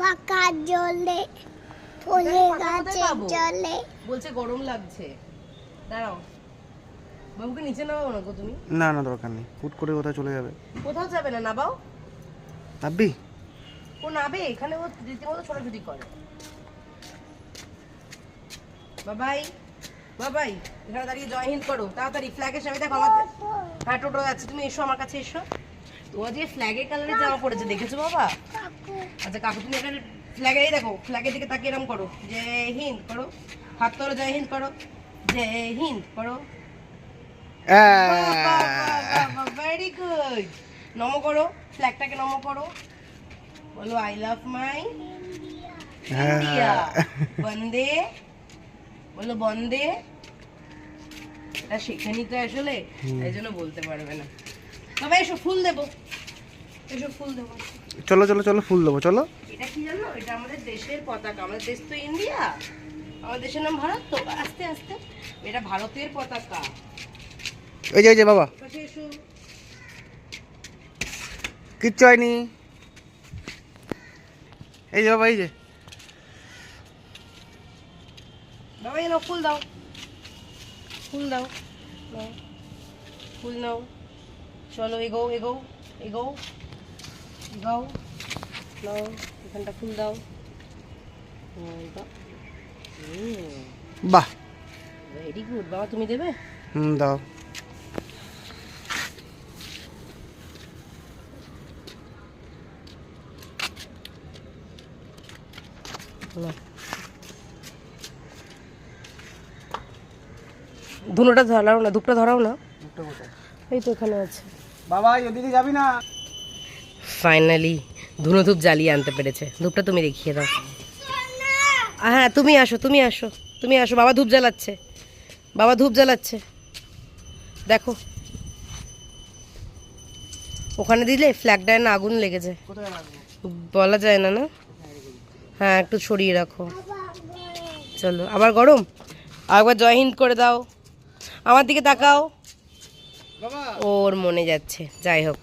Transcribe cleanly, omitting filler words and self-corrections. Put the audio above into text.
পাকা জলে ফুলে গাছে জলে বলছে গরম লাগছে। দাঁড়াও, বাবুকে নিচে নামাও না গো তুমি। না না দরকার নেই, হুট করে কোথায় চলে যাবে। কোথাও যাবে না, নামাও। নাববি? ও নাবে, এখানে ও রীতিমতো ছোটাছুটি করে। বাবাই বাবাই, এখানে দাঁড়িয়ে জয় হিন্দ করো তাড়াতাড়ি। ফ্ল্যাগের সামনে দেখো আমাদের। হ্যাঁ, টোটো যাচ্ছে, তুমি এসো আমার কাছে এসো। তো আজকে ফ্ল্যাগের কালারে জামা পড়েছে, দেখেছো বাবা? আচ্ছা কাকু, তুমি এখানে ফ্ল্যাগের, এই দেখো ফ্ল্যাগের দিকে তাকিয়ে এরম করো, জয় হিন্দ করো, হাত তোলো, জয় হিন্দ করো, জয় হিন্দ করো। Very good. নমো করো, ফ্ল্যাগটাকে নমো করো, বলো আই লাভ মাই ইন্ডিয়া। বন্দে, বলো বন্দে। এটা শেখেনি তো আসলে, এই জন্য বলতে পারবে না। তবে এসো ফুল দেবো, এসো ফুল দেবো। চলো চলো চলো, ফুল দেবো চলো। এটা কি জানো, এটা আমাদের দেশের পতাকা। আমাদের দেশ তো ইন্ডিয়া, আমাদের দেশের নাম ভারত। তো আস্তে আস্তে, এটা ভারতের পতাকা। এই যে বাবা, পাশে এসো। কিচ্ছু হয়নি। এই যে বাবা, এই যে বাবা এই নাও, ফুল দাও, ফুল দাও, নাও, ফুল নাও। চলো এগো এগো এগো এগো, নাও এখানটা ফুল দাও। বাহ, ভেরি গুড। বাবা তুমি দেবে? দাও। ধুনোটা ধরাও না, ধূপটা ধরাও না। এই তো এখানে আছে। বাবা ওদিকে যাবি না। ফাইনালি ধুনো ধূপ জ্বালিয়ে আনতে পেরেছে। ধূপটা তুমি দেখিয়ে দাও। হ্যাঁ তুমি আসো, তুমি আসো, তুমি আসো। বাবা ধূপ জ্বালাচ্ছে, বাবা ধূপ জ্বালাচ্ছে, দেখো। ওখানে দিলে ফ্ল্যাগটায় না আগুন লেগেছে, বলা যায় না না। হ্যাঁ একটু সরিয়ে রাখো। চলো, আবার গরম। আরেকবার জয় হিন্দ করে দাও। আমার দিকে তাকাও। ওর মনে যাচ্ছে, যাই হোক।